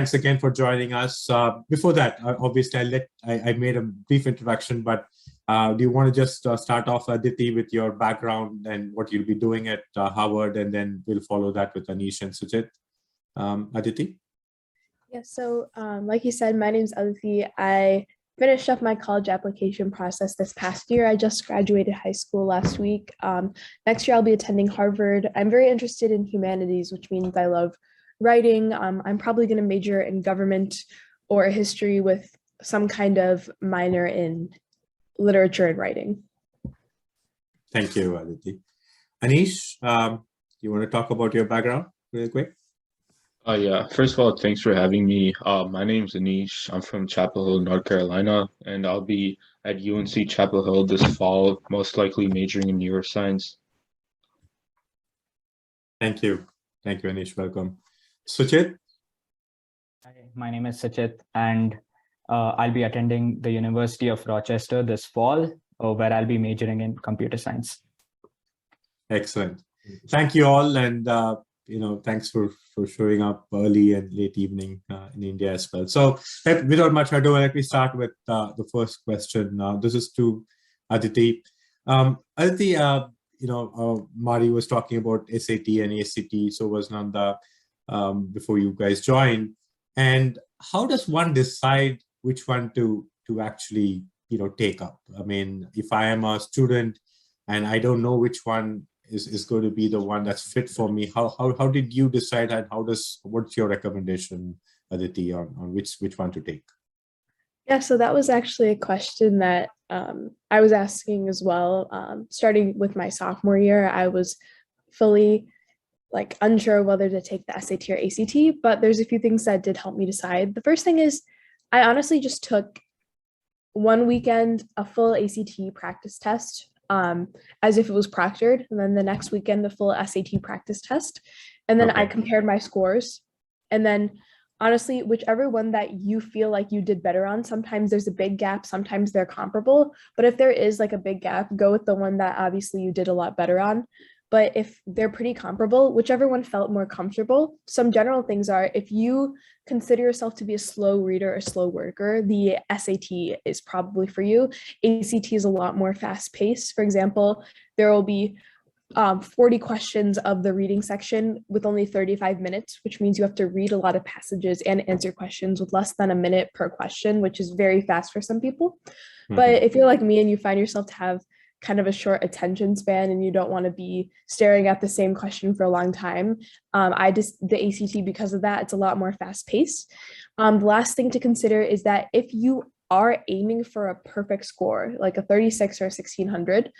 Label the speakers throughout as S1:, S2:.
S1: Thanks again for joining us. Before that, obviously, I made a brief introduction, but do you want to just start off, Aditi, with your background and what you'll be doing at Harvard, and then we'll follow that with Anish and Suchith. Aditi?
S2: Yeah, so like you said, my name is Aditi. I finished up my college application process this past year. I just graduated high school last week. Next year, I'll be attending Harvard. I'm very interested in humanities, which means I love writing. I'm probably going to major in government or history with some kind of minor in literature and writing.
S1: Thank you, Aditi. Anish, you want to talk about your background real quick?
S3: Yeah, first of all, thanks for having me. My name's Anish. I'm from Chapel Hill, North Carolina, and I'll be at UNC Chapel Hill this fall, most likely majoring in neuroscience.
S1: Thank you. Thank you, Anish. Welcome. Suchith?
S4: Hi, my name is Suchith, and I'll be attending the University of Rochester this fall, where I'll be majoring in computer science.
S1: Excellent. Thank you all, and thanks for showing up early and late evening in India as well. So without much ado, let me start with the first question. This is to Aditi. Aditi, Mari was talking about SAT and ACT, so was Nanda before you guys joined. And how does one decide which one to actually take up? I mean, if I am a student and I don't know which one is going to be the one that's fit for me, how did you decide, and what's your recommendation, Aditi, on which one to take?
S2: Yeah, so that was actually a question that I was asking as well. Starting with my sophomore year, I was fully unsure whether to take the SAT or ACT, but there's a few things that did help me decide. The first thing is I honestly just took one weekend a full ACT practice test, as if it was proctored, and then the next weekend the full SAT practice test, and then I compared my scores. And then honestly, whichever one that you feel like you did better on, sometimes there's a big gap, sometimes they're comparable, but if there is a big gap, go with the one that obviously you did a lot better on. But if they're pretty comparable, whichever one felt more comfortable. Some general things are, if you consider yourself to be a slow reader or slow worker, the SAT is probably for you. ACT is a lot more fast paced. For example, there will be 40 questions of the reading section with only 35 minutes, which means you have to read a lot of passages and answer questions with less than a minute per question, which is very fast for some people. Mm-hmm. But if you're like me and you find yourself to have kind of a short attention span and you don't want to be staring at the same question for a long time, the ACT, because of that, it's a lot more fast paced. The last thing to consider is that if you are aiming for a perfect score, like a 36 or a 1600,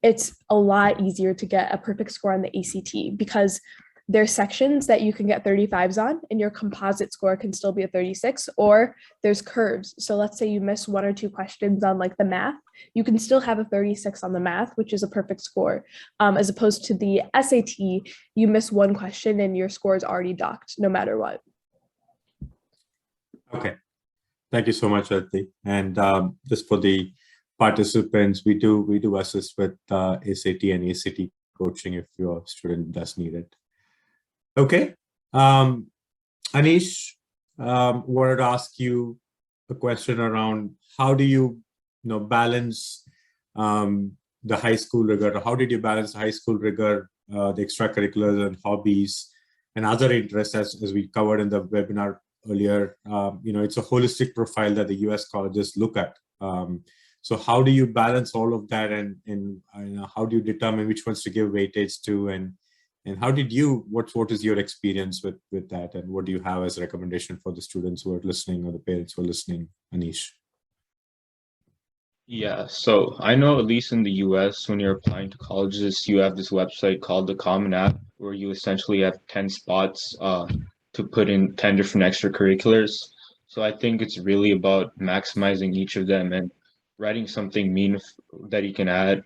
S2: it's a lot easier to get a perfect score on the ACT because there's sections that you can get 35s on and your composite score can still be a 36, or there's curves. So let's say you miss one or two questions on the math, you can still have a 36 on the math, which is a perfect score, as opposed to the SAT, you miss one question and your score is already docked no matter what.
S1: Okay, thank you so much, Aditi. And just for the participants, we do assist with SAT and ACT coaching if your student does need it. Okay, Anish, wanted to ask you a question around how do you balance the high school rigor? How did you balance the high school rigor, the extracurriculars and hobbies and other interests as we covered in the webinar earlier? It's a holistic profile that the US colleges look at. So how do you balance all of that, and how do you determine which ones to give weightage to, and how did you, what is your experience with that, and what do you have as a recommendation for the students who are listening or the parents who are listening, Anish?
S3: Yeah, so I know at least in the US, when you're applying to colleges, you have this website called the Common App, where you essentially have 10 spots to put in 10 different extracurriculars. So I think it's really about maximizing each of them and writing something meaningful that you can add.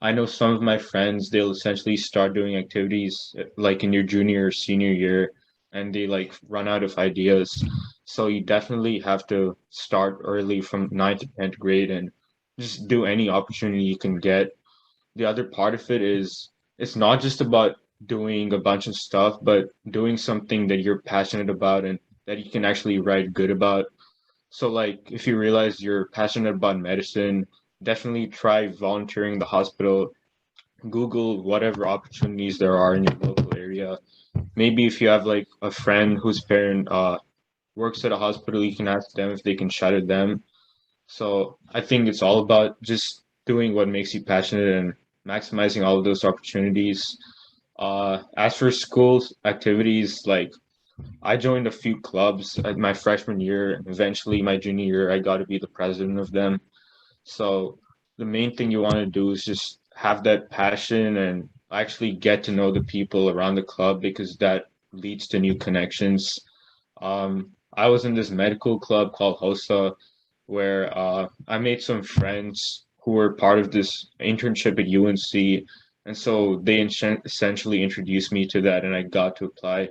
S3: I know some of my friends, they'll essentially start doing activities in your junior or senior year, and they run out of ideas. So you definitely have to start early from 9th to 10th grade and just do any opportunity you can get. The other part of it is it's not just about doing a bunch of stuff, but doing something that you're passionate about and that you can actually write good about. So like if you realize you're passionate about medicine, definitely try volunteering in the hospital. Google whatever opportunities there are in your local area. Maybe if you have like a friend whose parent works at a hospital, you can ask them if they can shadow them. So I think it's all about just doing what makes you passionate and maximizing all of those opportunities. As for schools activities, like I joined a few clubs at my freshman year, and eventually my junior year, I got to be the president of them. So the main thing you want to do is just have that passion and actually get to know the people around the club because that leads to new connections. I was in this medical club called HOSA where I made some friends who were part of this internship at UNC. And so they essentially introduced me to that, and I got to apply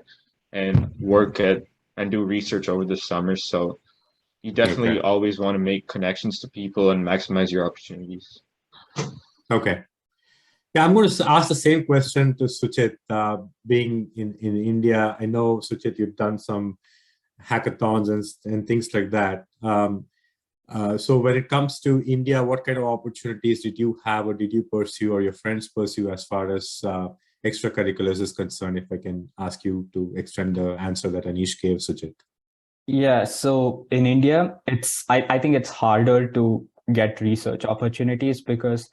S3: and work at and do research over the summer. So you definitely
S1: Okay.
S3: always want to make connections to people and maximize your opportunities.
S1: Okay. Yeah, I'm going to ask the same question to Suchith. Being in India, I know, Suchith, you've done some hackathons and things like that. So when it comes to India, what kind of opportunities did you have or did you pursue or your friends pursue as far as extracurriculars is concerned? If I can ask you to extend the answer that Anish gave, Suchith.
S4: Yeah, so in India, I think it's harder to get research opportunities because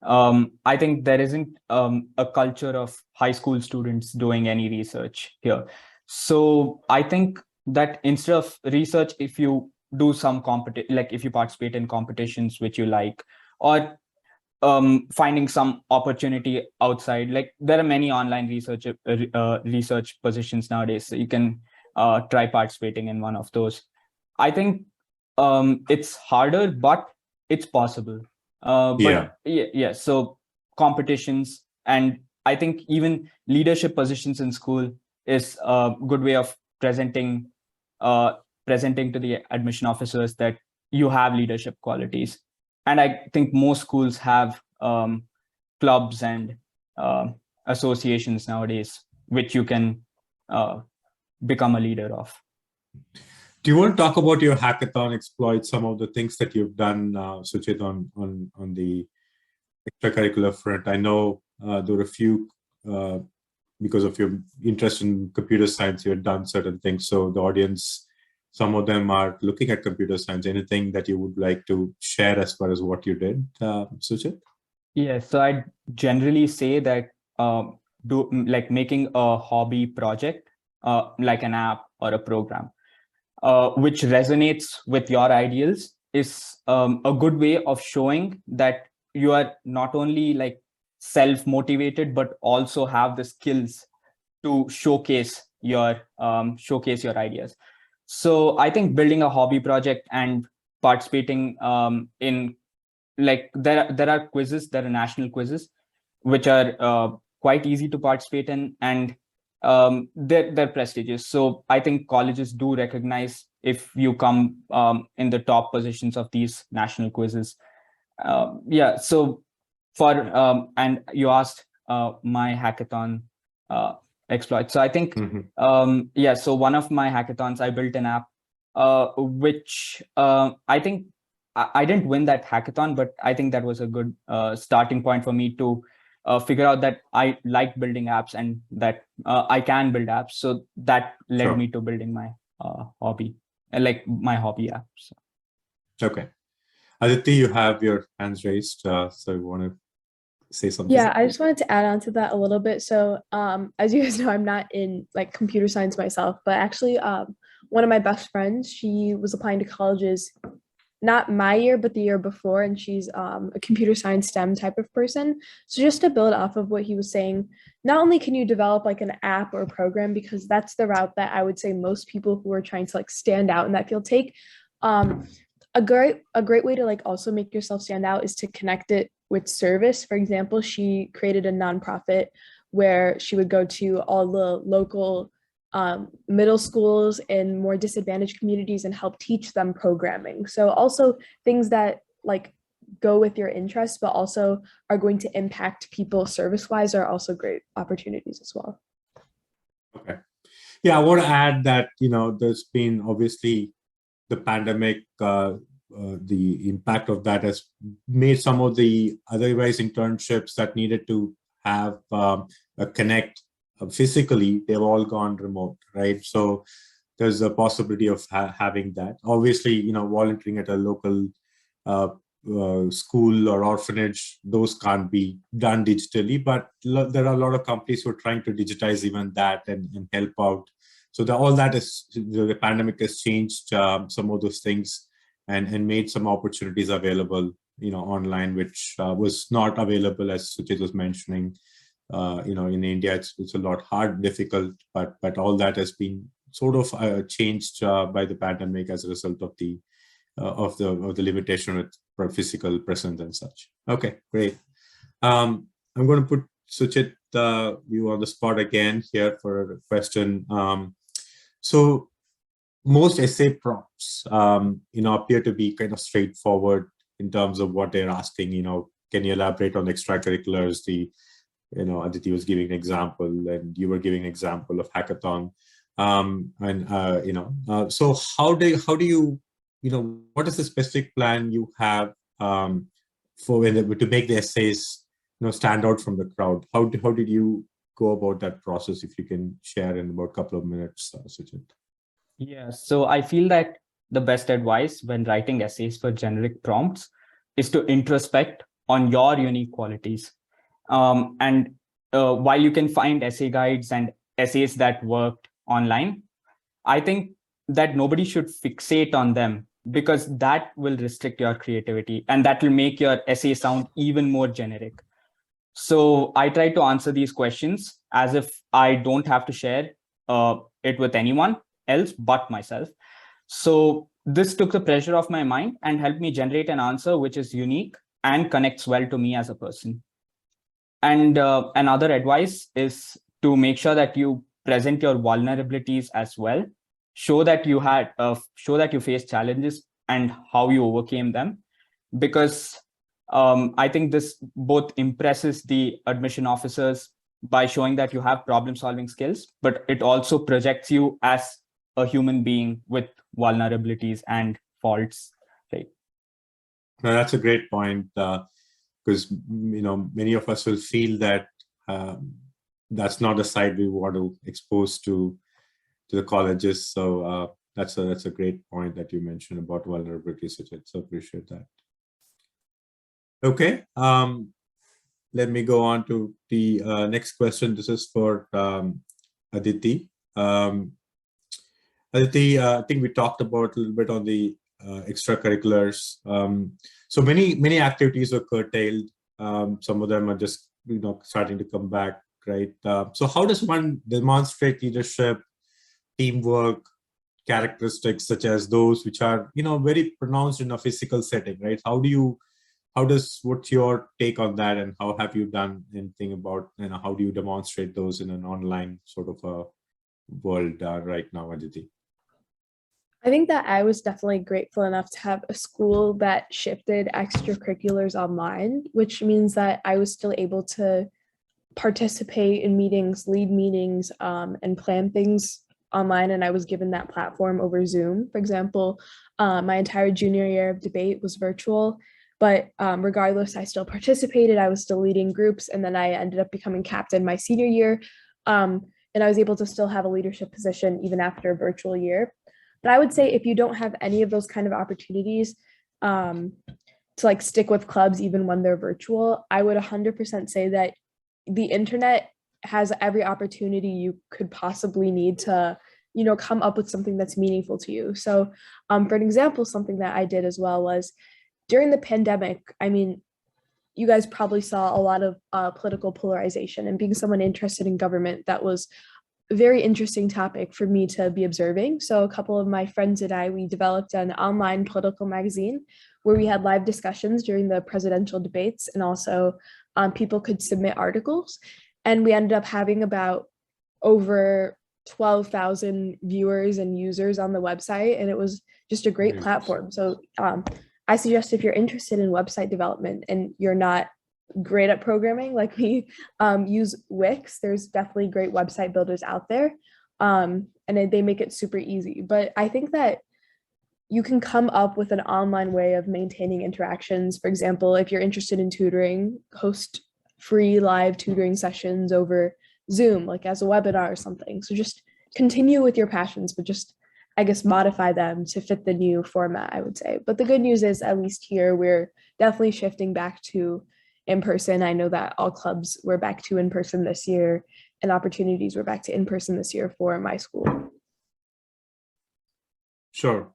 S4: I think there isn't a culture of high school students doing any research here. So I think that instead of research, if you do some like if you participate in competitions which you like, or finding some opportunity outside, like there are many online research positions nowadays, so you can try participating in one of those. I think it's harder, but it's possible. But yeah, so competitions, and I think even leadership positions in school is a good way of presenting to the admission officers that you have leadership qualities. And I think most schools have clubs and associations nowadays, which you can become a leader of.
S1: Do you want to talk about your hackathon exploits, some of the things that you've done, Suchith, on the extracurricular front? I know there were a few, because of your interest in computer science, you had done certain things. So the audience, some of them are looking at computer science. Anything that you would like to share as far as what you did, Suchith?
S4: Yeah, so I generally say that like making a hobby project, like an app or a program, which resonates with your ideals, is a good way of showing that you are not only like self-motivated, but also have the skills to showcase your ideas. So I think building a hobby project and participating in, like, there are quizzes, there are national quizzes, which are quite easy to participate in, and they're prestigious. So I think colleges do recognize if you come in the top positions of these national quizzes. Yeah, so and you asked my hackathon exploit. So I think yeah, so one of my hackathons, I built an app which I think I didn't win that hackathon, but I think that was a good starting point for me to figure out that I like building apps and that I can build apps. So that led me to building my hobby, like my hobby app. So.
S1: Okay. Aditi, you have your hands raised. So you want to say something?
S2: Yeah, I just wanted to add on to that a little bit. So as you guys know, I'm not in like computer science myself, but actually one of my best friends, she was applying to colleges not my year, but the year before. And she's a computer science STEM type of person. So just to build off of what he was saying, not only can you develop like an app or a program, because that's the route that I would say most people who are trying to like stand out in that field take. A great way to like also make yourself stand out is to connect it with service. For example, she created a nonprofit where she would go to all the local middle schools in more disadvantaged communities and help teach them programming. So also things that like go with your interests, but also are going to impact people service-wise are also great opportunities as well.
S1: Okay. Yeah, I want to add that, there's been obviously the pandemic, the impact of that has made some of the otherwise internships that needed to have a connect physically, they've all gone remote, right? So there's a possibility of having that. Obviously, volunteering at a local school or orphanage, those can't be done digitally, but there are a lot of companies who are trying to digitize even that and help out. So all that is, the pandemic has changed some of those things and made some opportunities available, online, which was not available, as Suchith was mentioning. In India, it's a lot difficult, but all that has been sort of changed by the pandemic as a result of the limitation with physical presence and such. Okay, great. I'm going to put Suchith you on the spot again here for a question. So most essay prompts, appear to be kind of straightforward in terms of what they're asking. Can you elaborate on extracurriculars? Aditi was giving an example, and you were giving an example of hackathon. So how do you, what is the specific plan you have to make the essays, stand out from the crowd? How did you go about that process? If you can share in about a couple of minutes, Suchith.
S4: Yeah, so I feel that the best advice when writing essays for generic prompts is to introspect on your unique qualities. And while you can find essay guides and essays that worked online, I think that nobody should fixate on them, because that will restrict your creativity and that will make your essay sound even more generic. So I try to answer these questions as if I don't have to share it with anyone else but myself. So this took the pressure off my mind and helped me generate an answer which is unique and connects well to me as a person. And another advice is to make sure that you present your vulnerabilities as well. Show that you faced challenges and how you overcame them, because I think this both impresses the admission officers by showing that you have problem-solving skills, but it also projects you as a human being with vulnerabilities and faults. Right?
S1: No, that's a great point, because many of us will feel that that's not a side we want to expose to the colleges. So that's a great point that you mentioned about vulnerability, Suchith. So appreciate that. Okay, let me go on to the next question. This is for Aditi. Aditi, I think we talked about a little bit on the extracurriculars. So many activities were curtailed. Some of them are just starting to come back, right? So how does one demonstrate leadership, teamwork, characteristics such as those which are very pronounced in a physical setting, right? What's your take on that, and how have you done anything about how do you demonstrate those in an online sort of a world right now, Aditi?
S2: I think that I was definitely grateful enough to have a school that shifted extracurriculars online, which means that I was still able to participate in meetings, lead meetings, and plan things online. And I was given that platform over Zoom. For example, my entire junior year of debate was virtual, but regardless, I still participated. I was still leading groups, and then I ended up becoming captain my senior year. And I was able to still have a leadership position even after a virtual year. But I would say if you don't have any of those kind of opportunities to stick with clubs, even when they're virtual, I would 100% say that the internet has every opportunity you could possibly need to, come up with something that's meaningful to you. So for an example, something that I did as well was during the pandemic, I mean, you guys probably saw a lot of political polarization, and being someone interested in government, that was a very interesting topic for me to be observing. So a couple of my friends and I, we developed an online political magazine where we had live discussions during the presidential debates, and also people could submit articles. And we ended up having about over 12,000 viewers and users on the website, and it was just a great platform. So I suggest if you're interested in website development and you're not great at programming like me, use Wix. There's definitely great website builders out there. and they make it super easy. But I think that you can come up with an online way of maintaining interactions. For example, if you're interested in tutoring, host free live tutoring sessions over Zoom, like as a webinar or something. So just continue with your passions, but just, I guess, modify them to fit the new format, I would say. But the good news is, at least here, we're definitely shifting back to in person. I know that all clubs were back to in person this year, and opportunities were back to in person this year for my school.
S1: Sure.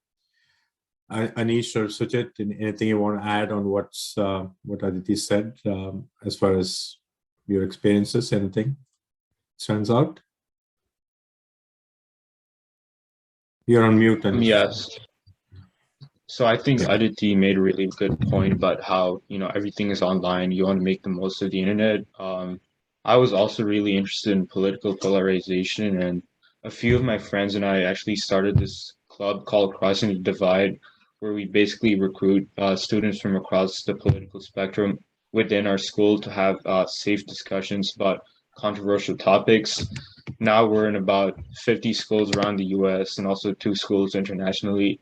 S1: Anish or Suchith, anything you want to add on what Aditi said as far as your experiences? Anything stands out? You're on mute, Anish.
S3: Yes. So I think Aditi made a really good point about how, everything is online. You want to make the most of the internet. I was also really interested in political polarization, and a few of my friends and I actually started this club called Crossing the Divide, where we basically recruit students from across the political spectrum within our school to have safe discussions about controversial topics. Now we're in about 50 schools around the US and also 2 schools internationally.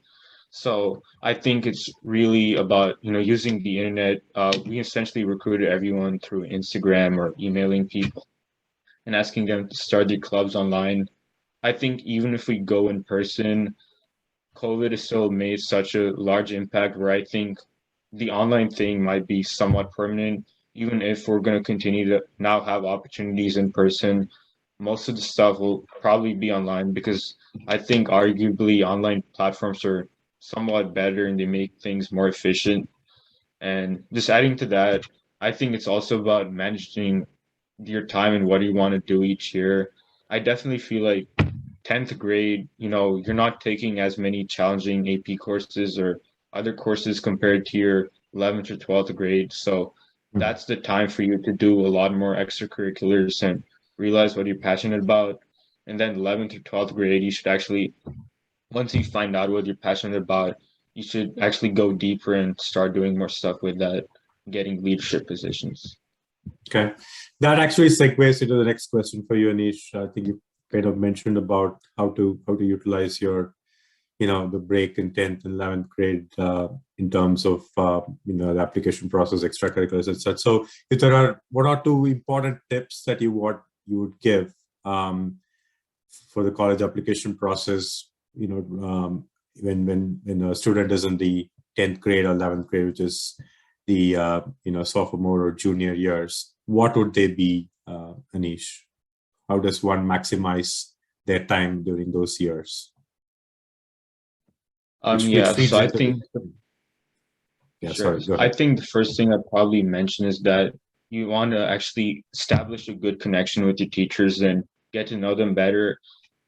S3: So I think it's really about, using the internet. We essentially recruited everyone through Instagram or emailing people and asking them to start their clubs online. I think even if we go in person, COVID has still made such a large impact where I think the online thing might be somewhat permanent. Even if we're going to continue to now have opportunities in person, most of the stuff will probably be online, because I think arguably online platforms are somewhat better and they make things more efficient. And just adding to that, I think it's also about managing your time and what you want to do each year. I definitely feel like 10th grade, you're not taking as many challenging AP courses or other courses compared to your 11th or 12th grade. So that's the time for you to do a lot more extracurriculars and realize what you're passionate about. And then 11th or 12th grade, you should actually, once you find out what you're passionate about, you should actually go deeper and start doing more stuff with that, getting leadership positions.
S1: Okay, that actually segues into the next question for you, Anish. I think you kind of mentioned about how to utilize your, the break in 10th and 11th grade in terms of, the application process, extracurriculars, etc. So if there are 1 or 2 important tips that you would give for the college application process, when a student is in the 10th grade or 11th grade, which is the, sophomore or junior years, what would they be, Anish? How does one maximize their time during those years?
S3: So I think, sure. I think the first thing I'd probably mention is that you want to actually establish a good connection with your teachers and get to know them better.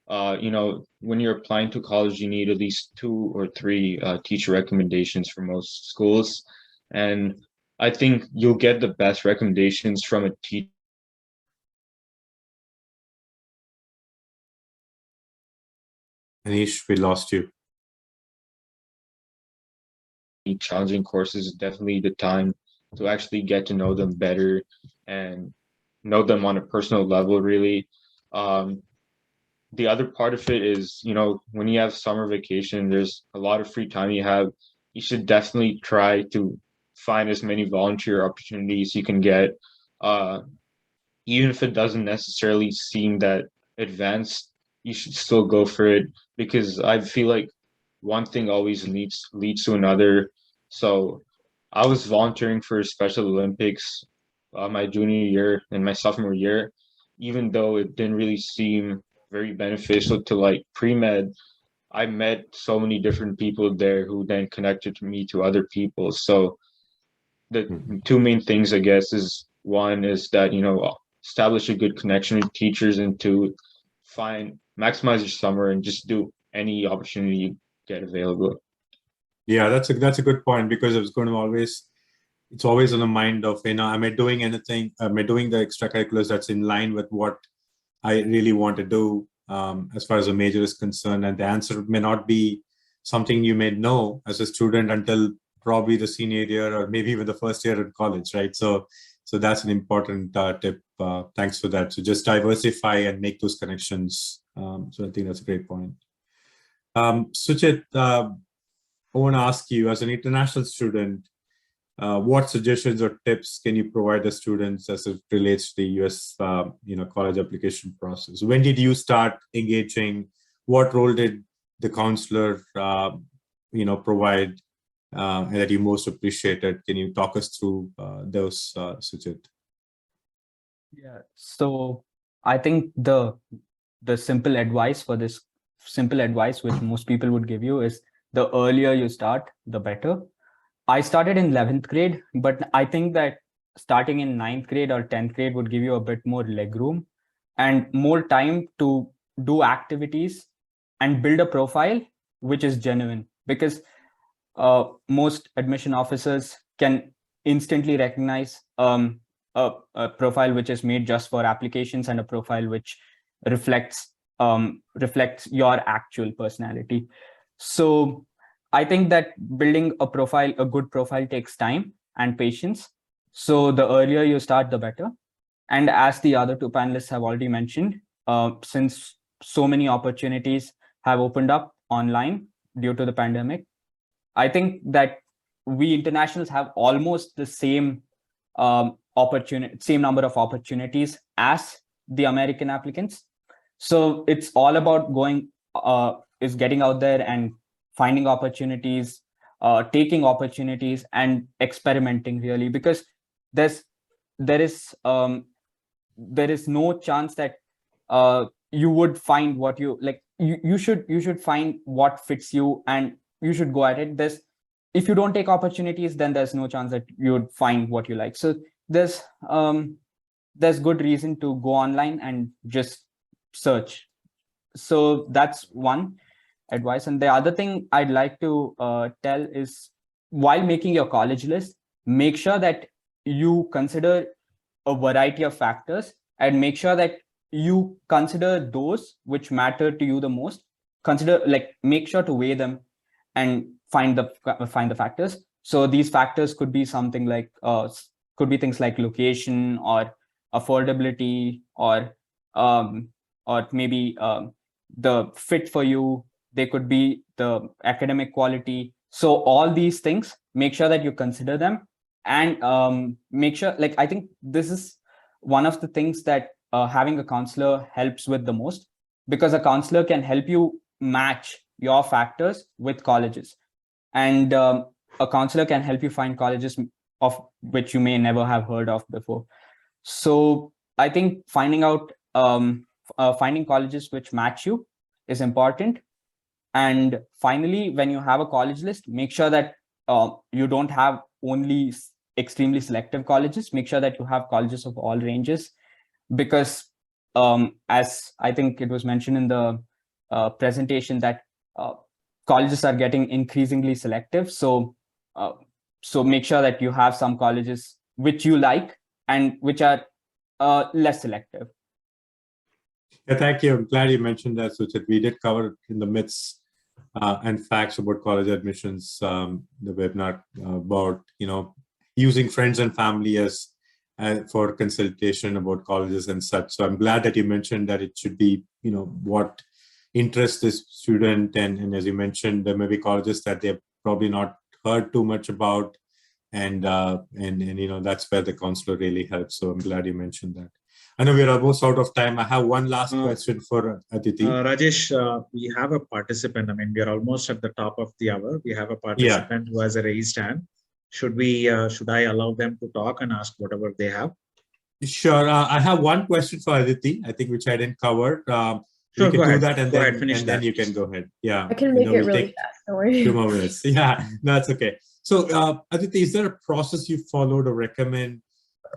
S3: When you're applying to college, you need at least 2 or 3 teacher recommendations for most schools. And I think you'll get the best recommendations from a teacher.
S1: Anish, we lost you.
S3: Challenging courses is definitely the time to actually get to know them better and know them on a personal level, really. The other part of it is, when you have summer vacation, there's a lot of free time you have. You should definitely try to find as many volunteer opportunities you can get, even if it doesn't necessarily seem that advanced. You should still go for it, because I feel like one thing always leads to another. So I was volunteering for Special Olympics my junior year and my sophomore year, even though it didn't really seem very beneficial to like pre-med. I met so many different people there who then connected me to other people. So the 2 main things, I guess, is one is that, establish a good connection with teachers, and 2, maximize your summer and just do any opportunity you get available. Yeah,
S1: that's a good point, because it's always on the mind of, am I doing anything? Am I doing the extracurriculars that's in line with what I really want to do as far as a major is concerned? And the answer may not be something you may know as a student until probably the senior year or maybe even the first year in college, right? So that's an important tip thanks for that. So just diversify and make those connections. So I think that's a great point. Suchith, I want to ask you, as an international student, what suggestions or tips can you provide the students as it relates to the US, college application process? When did you start engaging? What role did the counselor, provide and that you most appreciated? Can you talk us through those, Suchith?
S4: Yeah. So I think the simple advice which most people would give you is the earlier you start, the better. I started in 11th grade, but I think that starting in 9th grade or 10th grade would give you a bit more legroom and more time to do activities and build a profile which is genuine, because most admission officers can instantly recognize a profile which is made just for applications and a profile which reflects your actual personality. So I think that building a good profile takes time and patience. So the earlier you start, the better. And as the other two panelists have already mentioned, since so many opportunities have opened up online due to the pandemic, I think that we internationals have almost the same same number of opportunities as the American applicants. So it's all about getting out there and finding opportunities, taking opportunities and experimenting, really, because there is no chance that you would find what you like. You should find what fits you and you should go at it. If you don't take opportunities, then there's no chance that you would find what you like. So there's good reason to go online and just search. So that's one advice. And the other thing I'd like to tell is, while making your college list, make sure that you consider a variety of factors and make sure that you consider those which matter to you the most. Make sure to weigh them and find the factors. So these factors could be something like things like location or affordability or maybe the fit for you. They could be the academic quality. So all these things, make sure that you consider them and make sure, I think this is one of the things that having a counselor helps with the most, because a counselor can help you match your factors with colleges, and a counselor can help you find colleges of which you may never have heard of before. So I think finding colleges which match you is important. And finally, when you have a college list, make sure that you don't have only extremely selective colleges. Make sure that you have colleges of all ranges, because as I think it was mentioned in the presentation, that colleges are getting increasingly selective. So make sure that you have some colleges which you like and which are less selective.
S1: Yeah, thank you. I'm glad you mentioned that, Suchith. We did cover in the myths and facts about college admissions, the webinar about, using friends and family as for consultation about colleges and such. So I'm glad that you mentioned that it should be, what interests the student. And as you mentioned, there may be colleges that they've probably not heard too much about. And that's where the counselor really helps. So I'm glad you mentioned that. I know we're almost out of time. I have one last question for Aditi.
S5: Rajesh, we have a participant. I mean, we are almost at the top of the hour. We have a participant who has a raised hand. Should I allow them to talk and ask whatever they have?
S1: Sure. I have one question for Aditi, I think, which I didn't cover.
S5: Sure,
S1: you can
S5: go
S1: do
S5: ahead.
S1: that and
S5: Go
S1: then,
S5: ahead, finish
S1: and then
S5: that.
S1: you can go ahead. Yeah.
S2: I can make it really fast. Don't worry.
S1: 2 more minutes. Yeah, that's okay. So Aditi, is there a process you followed or recommend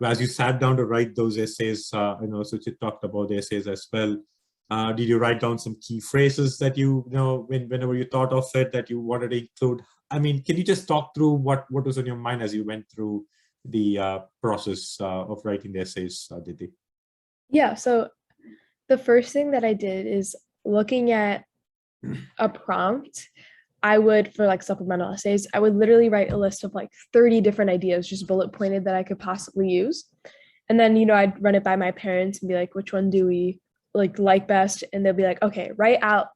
S1: as you sat down to write those essays? Suchith talked about the essays as well. Did you write down some key phrases that whenever you thought of it, that you wanted to include? I mean, can you just talk through what was on your mind as you went through the process of writing the essays, Aditi?
S2: Yeah, so the first thing that I did is looking at a prompt. I would, for supplemental essays, I would literally write a list of 30 different ideas, just bullet pointed, that I could possibly use. And then, I'd run it by my parents and be like, which one do we like best? And they'll be like, okay, write out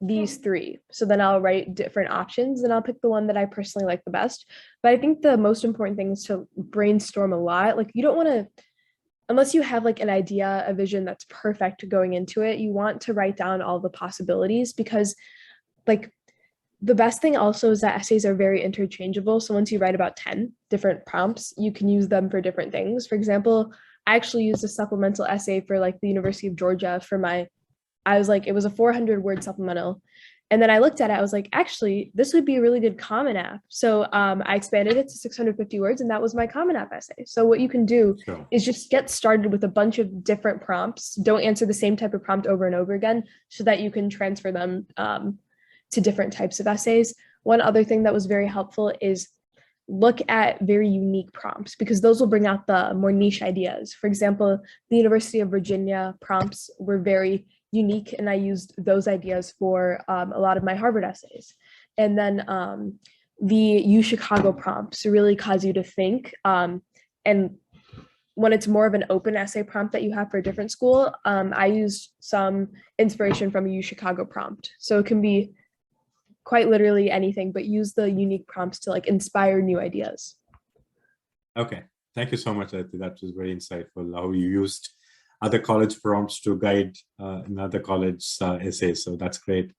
S2: these three. So then I'll write different options and I'll pick the one that I personally like the best. But I think the most important thing is to brainstorm a lot. Like you don't want to, unless you have like an idea, a vision that's perfect going into it, you want to write down all the possibilities, because like the best thing also is that essays are very interchangeable. So once you write about 10 different prompts, you can use them for different things. For example, I actually used a supplemental essay for like the University of Georgia for I was like, it was a 400-word supplemental. And then I looked at it, I was like, actually, this would be a really good Common App. So I expanded it to 650 words, and that was my Common App essay. So what you can do is just get started with a bunch of different prompts. Don't answer the same type of prompt over and over again, so that you can transfer them to different types of essays. One other thing that was very helpful is look at very unique prompts, because those will bring out the more niche ideas. For example, the University of Virginia prompts were very unique, and I used those ideas for a lot of my Harvard essays. And then the U Chicago prompts really cause you to think. And when it's more of an open essay prompt that you have for a different school, I used some inspiration from a U Chicago prompt. So it can be quite literally anything, but use the unique prompts to like inspire new ideas.
S1: Okay, thank you so much, Aditi. That was very insightful, how you used other college prompts to guide in other college essays. So that's great.